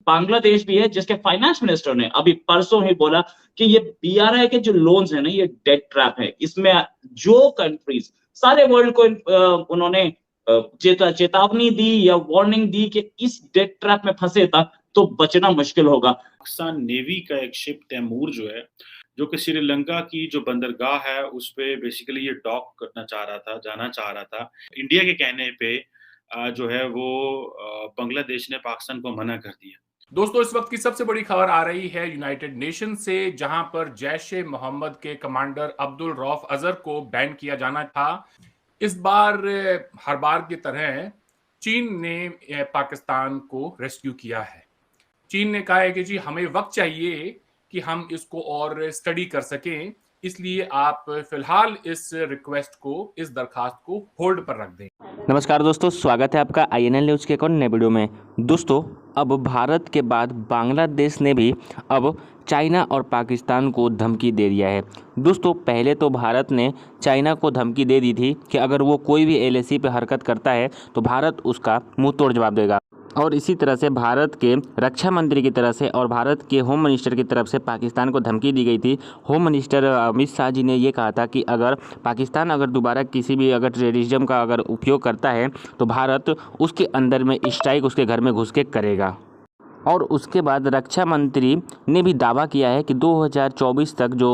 बांग्लादेश भी है जिसके फाइनेंस मिनिस्टर ने अभी परसों ही बोला कि ये बीआरआई के जो लोन्स है ना, ये डेट ट्रैप है। इसमें जो कंट्रीज सारे वर्ल्ड को उन्होंने चेतावनी दी या वार्निंग दी कि इस डेट ट्रैप में फंसे था तो बचना मुश्किल होगा। पाकिस्तान नेवी का एक शिप तैमूर जो है, जो कि श्रीलंका की जो बंदरगाह है उस पे बेसिकली ये डॉक करना चाह रहा था, जाना चाह रहा था। इंडिया के कहने पे जो है वो बांग्लादेश ने पाकिस्तान को मना कर दिया। दोस्तों, इस वक्त की सबसे बड़ी खबर आ रही है यूनाइटेड नेशन से, जहां पर जैश-ए मोहम्मद के कमांडर अब्दुल रऊफ अजहर को बैन किया जाना था। इस बार हर बार की तरह चीन ने पाकिस्तान को रेस्क्यू किया है। चीन ने कहा है कि जी हमें वक्त चाहिए कि हम इसको और स्टडी कर सकें, इसलिए आप फिलहाल इस रिक्वेस्ट को, इस दरखास्त को होल्ड पर रख दें। नमस्कार दोस्तों, स्वागत है आपका INL न्यूज़ के एक और नए वीडियो में। दोस्तों, अब भारत के बाद बांग्लादेश ने भी अब चाइना और पाकिस्तान को धमकी दे दिया है। दोस्तों, पहले तो भारत ने चाइना को धमकी दे दी थी कि अगर वो कोई भी LAC पे हरकत करता है तो भारत उसका मुंह तोड़ जवाब देगा। और इसी तरह से भारत के रक्षा मंत्री की तरफ से और भारत के होम मिनिस्टर की तरफ से पाकिस्तान को धमकी दी गई थी। होम मिनिस्टर अमित शाह जी ने ये कहा था कि अगर पाकिस्तान दोबारा किसी भी टेररिज्म का उपयोग करता है तो भारत उसके अंदर में स्ट्राइक उसके घर में घुस के करेगा। और उसके बाद रक्षा मंत्री ने भी दावा किया है कि 2024 तक जो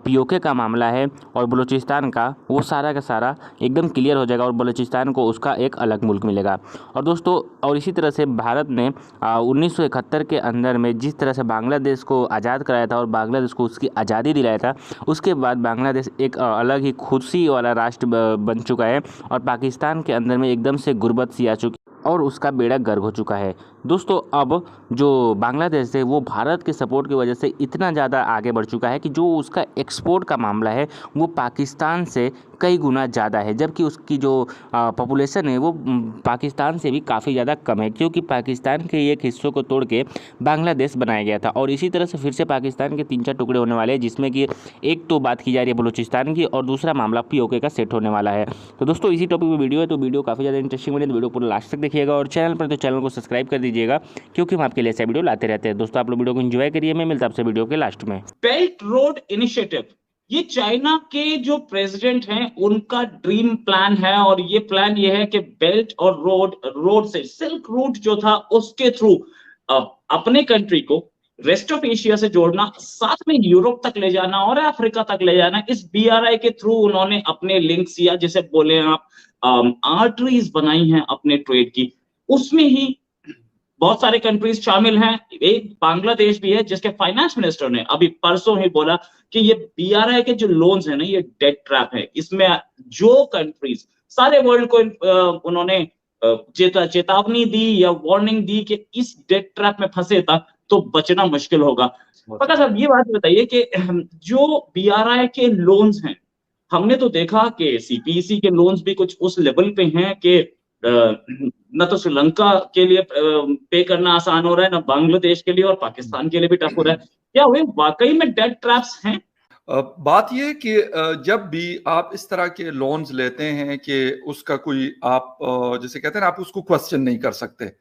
POK का मामला है और बलूचिस्तान का, वो सारा का सारा एकदम क्लियर हो जाएगा और बलूचिस्तान को उसका एक अलग मुल्क मिलेगा। और दोस्तों, और इसी तरह से भारत ने 1971 के अंदर में जिस तरह से बांग्लादेश को आज़ाद कराया था और बांग्लादेश को उसकी आज़ादी दिलाया था, उसके बाद बांग्लादेश एक अलग ही खुशी वाला राष्ट्र बन चुका है और पाकिस्तान के अंदर में एकदम से गुर्बत सी आ चुकी और उसका बेड़ा गर्क हो चुका है। दोस्तों, अब जो बांग्लादेश है वो भारत के सपोर्ट की वजह से इतना ज़्यादा आगे बढ़ चुका है कि जो उसका एक्सपोर्ट का मामला है वो पाकिस्तान से कई गुना ज़्यादा है, जबकि उसकी जो पॉपुलेशन है वो पाकिस्तान से भी काफ़ी ज़्यादा कम है, क्योंकि पाकिस्तान के एक हिस्सों को तोड़ के बांग्लादेश बनाया गया था। और इसी तरह से फिर से पाकिस्तान के 3-4 टुकड़े होने वाले हैं, जिसमें कि एक तो बात की जा रही है बलूचिस्तान की और दूसरा मामला POK का सेट होने वाला है। तो दोस्तों, इसी टॉपिक पर वीडियो है, तो वीडियो काफ़ी ज़्यादा इंटरेस्टिंग बने तो वीडियो पूरा लास्ट तक देखिएगा और चैनल पर तो चैनल को सब्सक्राइब कर दीजिएगा, क्योंकि हम आपके लिए ऐसा वीडियो लाते रहते हैं। दोस्तों, आप लोग वीडियो को एंजॉय करिए। मैं मिलता आपसे वीडियो के लास्ट में। बेल्ट रोड इनिशिएटिव, ये चाइना के जो प्रेसिडेंट हैं उनका ड्रीम प्लान है। और ये प्लान ये है कि बेल्ट और रोड से सिल्क रूट जो था उसके थ्रू अपने कंट्री को रेस्ट ऑफ एशिया से जोड़ना, साथ में यूरोप तक ले जाना और अफ्रीका तक ले जाना। इस BRI के थ्रू उन्होंने अपने लिंक्स या जैसे बोले आप आर्टरीज बनाई हैं अपने ट्रेड की, उसमें ही बहुत सारे कंट्रीज शामिल हैं। एक बांग्लादेश भी है जिसके फाइनेंस मिनिस्टर ने अभी परसों ही बोला कि ये BRI के जो लोन्स है ना, ये डेट ट्रैप है। इसमें जो कंट्रीज सारे वर्ल्ड को उन्होंने चेतावनी दी या वार्निंग दी कि इस डेट ट्रैप में फंसे था तो बचना मुश्किल होगा। पक्का साहब, ये बात बताइए कि जो BRI के लोन्स हैं, हमने तो देखा कि CPEC के लोन्स भी कुछ उस लेवल पे हैं कि न तो श्रीलंका के लिए पे करना आसान हो रहा है, न बांग्लादेश के लिए, और पाकिस्तान के लिए भी टफ हो रहा है। क्या वे वाकई में डेट ट्रैप्स हैं? बात यह है कि जब भी आप इस तरह के लोन्स लेते हैं कि उसका कोई आप जैसे कहते हैं ना, आप उसको क्वेश्चन नहीं कर सकते।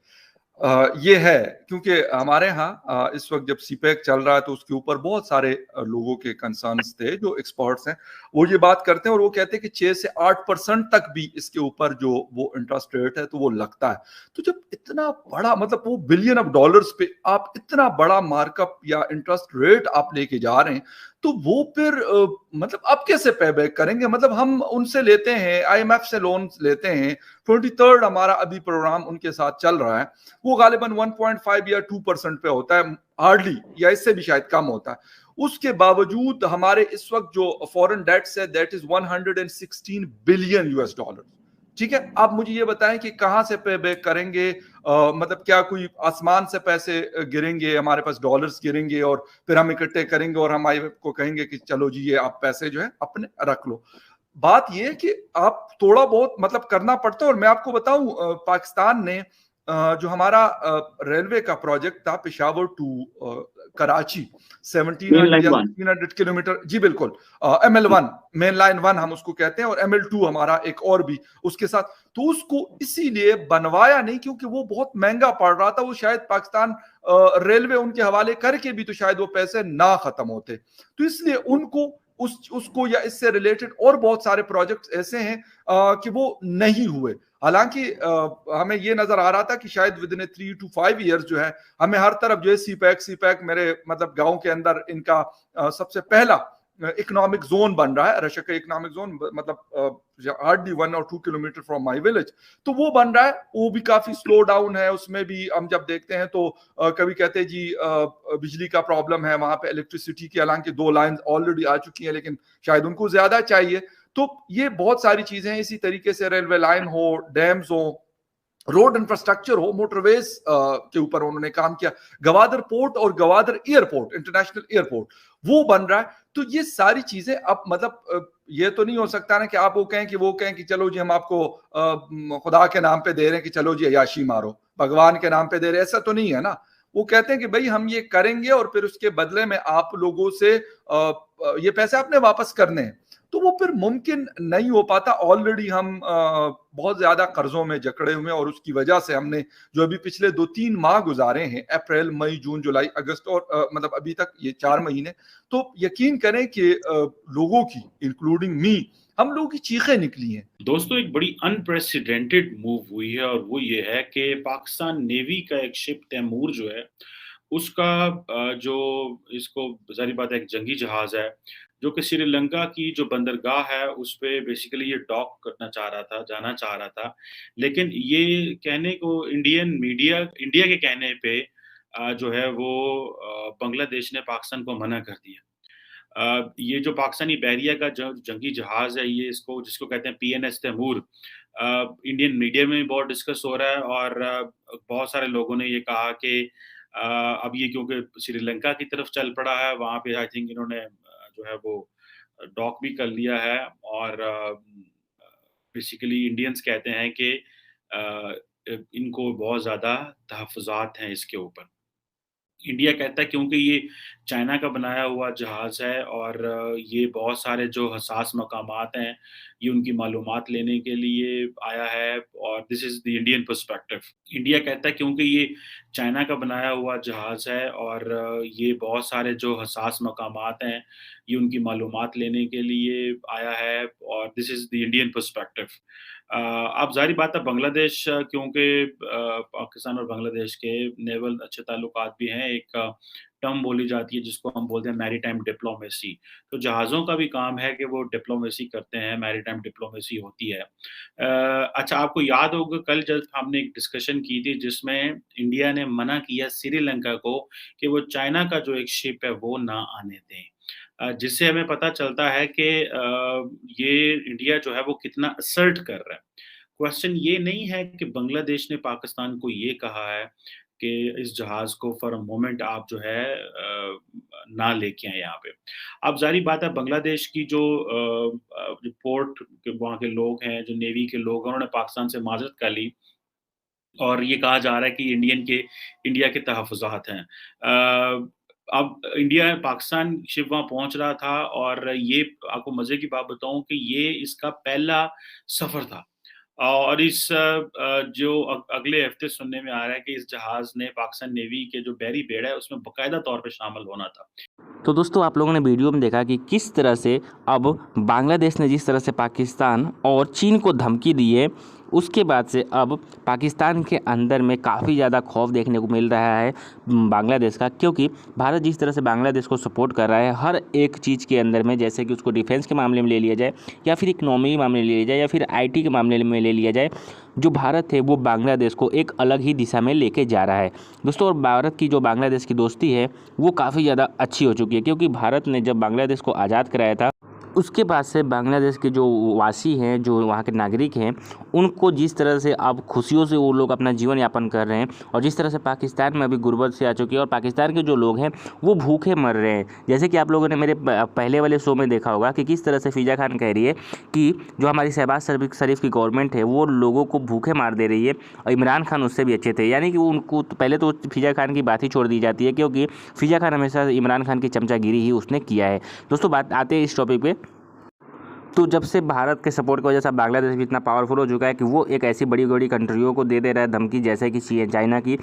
ये है क्योंकि हमारे यहाँ इस वक्त जब CPEC चल रहा है तो उसके ऊपर बहुत सारे लोगों के कंसर्न्स थे, जो एक्सपर्ट्स हैं वो ये बात करते हैं और वो कहते हैं कि 6 से 8% तक भी इसके ऊपर जो वो इंटरेस्ट रेट है तो वो लगता है। तो जब इतना बड़ा, मतलब वो बिलियन ऑफ डॉलर्स पे आप इतना बड़ा मार्कअप या इंटरेस्ट रेट आप लेके जा रहे हैं, तो वो फिर मतलब आप कैसे पे बैक करेंगे? मतलब हम उनसे लेते हैं, IMF से लोन लेते हैं, 23rd हमारा अभी प्रोग्राम उनके साथ चल रहा है, वो गालिबन 1.5 या 2% पे होता है हार्डली, या इससे भी शायद कम होता है। उसके बावजूद हमारे इस वक्त जो फॉरेन डेट्स है that is 116 billion US dollar. ठीक है, आप मुझे ये बताएं कि कहां से पे बैक करेंगे? मतलब क्या कोई आसमान से पैसे गिरेंगे, हमारे पास डॉलर्स गिरेंगे और फिर हम इकट्ठे करेंगे और हम IMF को कहेंगे कि चलो जी ये आप पैसे जो है अपने रख लो? बात ये है कि आप थोड़ा बहुत मतलब करना पड़ता है। और मैं आपको बताऊं, पाकिस्तान ने जो हमारा रेलवे का प्रोजेक्ट था Peshawar to Karachi main 1700 line या 1 1600 किलोमीटर, जी बिल्कुल, ML1 मेन लाइन 1 हम उसको कहते हैं, और ML2 हमारा एक और भी उसके साथ। तो उसको इसीलिए बनवाया नहीं क्योंकि वो बहुत महंगा पड़ रहा था, वो शायद पाकिस्तान रेलवे उनके हवाले करके भी तो शायद वो पैसे ना खत्म होते, तो इसलिए उनको उसको या इससे रिलेटेड और बहुत सारे प्रोजेक्ट्स ऐसे हैं कि वो नहीं हुए। हालांकि हमें ये नजर आ रहा था कि शायद विद इन 3 to 5 ईयर्स जो है हमें हर तरफ जो है सीपैक मेरे मतलब गांव के अंदर इनका सबसे पहला इकोनॉमिक जोन बन रहा है, रशक इकोनॉमिक जोन, मतलब hardly 1 or 2 kilometre from my village, तो वो बन रहा है। वो भी काफी स्लो डाउन है, उसमें भी हम जब देखते हैं तो कभी कहते हैं जी बिजली का प्रॉब्लम है वहां पे, इलेक्ट्रिसिटी की हालांकि 2 लाइन ऑलरेडी आ चुकी हैं लेकिन शायद उनको ज्यादा चाहिए। तो ये बहुत सारी चीजें हैं। इसी तरीके से रेलवे लाइन हो, डैम्स हो, रोड इंफ्रास्ट्रक्चर हो, मोटरवेज के ऊपर उन्होंने काम किया, गवादर पोर्ट और गवादर एयरपोर्ट, इंटरनेशनल एयरपोर्ट वो बन रहा है। तो ये सारी चीजें अब मतलब ये तो नहीं हो सकता ना कि आप वो कहें कि चलो जी हम आपको खुदा के नाम पे दे रहे हैं कि चलो जी अयाशी मारो, भगवान के नाम पे दे रहे हैं, ऐसा तो नहीं है ना। वो कहते हैं कि भाई हम ये करेंगे और फिर उसके बदले में आप लोगों से ये पैसे आपने वापस करने हैं, तो वो फिर मुमकिन नहीं हो पाता। ऑलरेडी हम बहुत ज्यादा कर्जों में जकड़े हुए हैं और उसकी वजह से हमने जो अभी पिछले 2-3 माह गुजारे हैं, अप्रैल, मई, जून, जुलाई, अगस्त और मतलब अभी तक ये 4 महीने, तो यकीन करें कि लोगों की इंक्लूडिंग मी, हम लोगों की चीखें निकली हैं। दोस्तों एक बड़ी अनप्रेसिडेंटेड मूव हुई है और वो ये है कि पाकिस्तान नेवी का एक शिप तैमूर जो है उसका जो इसको जाहिर बात है एक जंगी जहाज है जो कि श्रीलंका की जो बंदरगाह है उस पे बेसिकली ये डॉक करना चाह रहा था, जाना चाह रहा था, लेकिन ये कहने को इंडिया के कहने पे जो है वो बांग्लादेश ने पाकिस्तान को मना कर दिया। ये जो पाकिस्तानी बहरिया का जो जंगी जहाज है ये जिसको कहते हैं PNS तैमूर, इंडियन मीडिया में बहुत डिस्कस हो रहा है और बहुत सारे लोगों ने ये कहा कि अब ये क्योंकि श्रीलंका की तरफ चल पड़ा है, वहाँ पे आई थिंक इन्होंने जो है वो डॉक भी कर लिया है और बेसिकली इंडियंस कहते हैं कि इनको बहुत ज़्यादा तहफ़्फ़ुज़ात हैं इसके ऊपर। इंडिया कहता है क्योंकि ये चाइना का बनाया हुआ जहाज़ है और ये बहुत सारे जो हसास मकामात हैं, ये उनकी मालूमात लेने के लिए आया है और this is the Indian perspective. India कहता है क्योंकि ये चाइना का बनाया हुआ जहाज़ है और ये बहुत सारे जो हसास मकामात हैं, ये उनकी मालूमात लेने के लिए आया है और this is the Indian perspective. अब ज़ाहिर बात है बांग्लादेश क्योंकि पाकिस्तान और बांग्लादेश के नेवल अच्छे ताल्लुकात भी हैं, एक टर्म बोली जाती है जिसको हम बोलते हैं मैरीटाइम डिप्लोमेसी। तो जहाज़ों का भी काम है कि वो डिप्लोमेसी करते हैं, मैरीटाइम डिप्लोमेसी होती है। अच्छा आपको याद होगा कल जब हमने एक डिस्कशन की थी जिसमें इंडिया ने मना किया श्रीलंका को कि वो चाइना का जो एक शिप है वो ना आने दें। जिससे हमें पता चलता है कि ये इंडिया जो है वो कितना असर्ट कर रहा है। क्वेश्चन ये नहीं है कि बांग्लादेश ने पाकिस्तान को ये कहा है कि इस जहाज़ को फॉर अ मोमेंट आप जो है ना लेके आए यहाँ पे। अब ज़ाहिर बात है बांग्लादेश की जो पोर्ट के वहाँ के लोग हैं, जो नेवी के लोग हैं, उन्होंने पाकिस्तान से माज़रत कर ली और ये कहा जा रहा है कि इंडिया के तहफ़्फ़ुज़ात हैं। अब पाकिस्तान शिप वहाँ पहुँच रहा था और ये आपको मज़े की बात बताऊँ कि ये इसका पहला सफ़र था और इस जो अगले हफ्ते सुनने में आ रहा है कि इस जहाज़ ने पाकिस्तान नेवी के जो बहरी बेड़ा है उसमें बाकायदा तौर पे शामिल होना था। तो दोस्तों आप लोगों ने वीडियो में देखा कि किस तरह से अब बांग्लादेश ने जिस तरह से पाकिस्तान और चीन को धमकी दी है, उसके बाद से अब पाकिस्तान के अंदर में काफ़ी ज़्यादा खौफ देखने को मिल रहा है बांग्लादेश का, क्योंकि भारत जिस तरह से बांग्लादेश को सपोर्ट कर रहा है हर एक चीज़ के अंदर में, जैसे कि उसको डिफेंस के मामले में ले लिया जाए या फिर इकनॉमी के मामले में ले लिया जाए या फिर IT के मामले में ले लिया जाए, जो भारत है वो बांग्लादेश को एक अलग ही दिशा में लेके जा रहा है दोस्तों। और भारत की जो बांग्लादेश की दोस्ती है वो काफ़ी ज़्यादा अच्छी हो चुकी है, क्योंकि भारत ने जब बांग्लादेश को आज़ाद कराया था उसके बाद से बांग्लादेश के जो वासी हैं, जो वहाँ के नागरिक हैं, उनको जिस तरह से अब खुशियों से वो लोग अपना जीवन यापन कर रहे हैं और जिस तरह से पाकिस्तान में अभी गुर्बत से आ चुकी है और पाकिस्तान के जो लोग हैं वो भूखे मर रहे हैं। जैसे कि आप लोगों ने मेरे पहले वाले शो में देखा होगा कि किस तरह से फ़िज़ा खान कह रही है कि जो हमारी शहबाज शरीफ की गवर्नमेंट है वो लोगों को भूखे मार दे रही है और इमरान खान उससे भी अच्छे थे। यानी कि उनको पहले तो फ़िज़ा खान की बात ही छोड़ दी जाती है, क्योंकि फ़िज़ा खान हमेशा इमरान खान की चमचागिरी ही उसने किया है। दोस्तों बात आते हैं इस टॉपिक पे, तो जब से भारत के सपोर्ट की वजह से बांग्लादेश भी इतना पावरफुल हो चुका है कि वो एक ऐसी बड़ी बड़ी कंट्रियों को दे रहा है धमकी, जैसे कि चाइना की,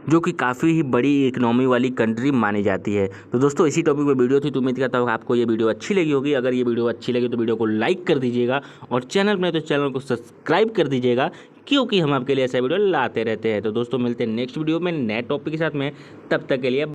जो कि काफ़ी ही बड़ी इकोनॉमी वाली कंट्री मानी जाती है। तो दोस्तों इसी टॉपिक पे वीडियो थी, तो उम्मीद करता हूँ आपको ये वीडियो अच्छी लगी होगी। अगर ये वीडियो अच्छी लगी तो वीडियो को लाइक कर दीजिएगा और चैनल में तो चैनल को सब्सक्राइब कर दीजिएगा, क्योंकि हम आपके लिए ऐसा वीडियो लाते रहते हैं। तो दोस्तों मिलते हैं नेक्स्ट वीडियो में नए टॉपिक के साथ में, तब तक के लिए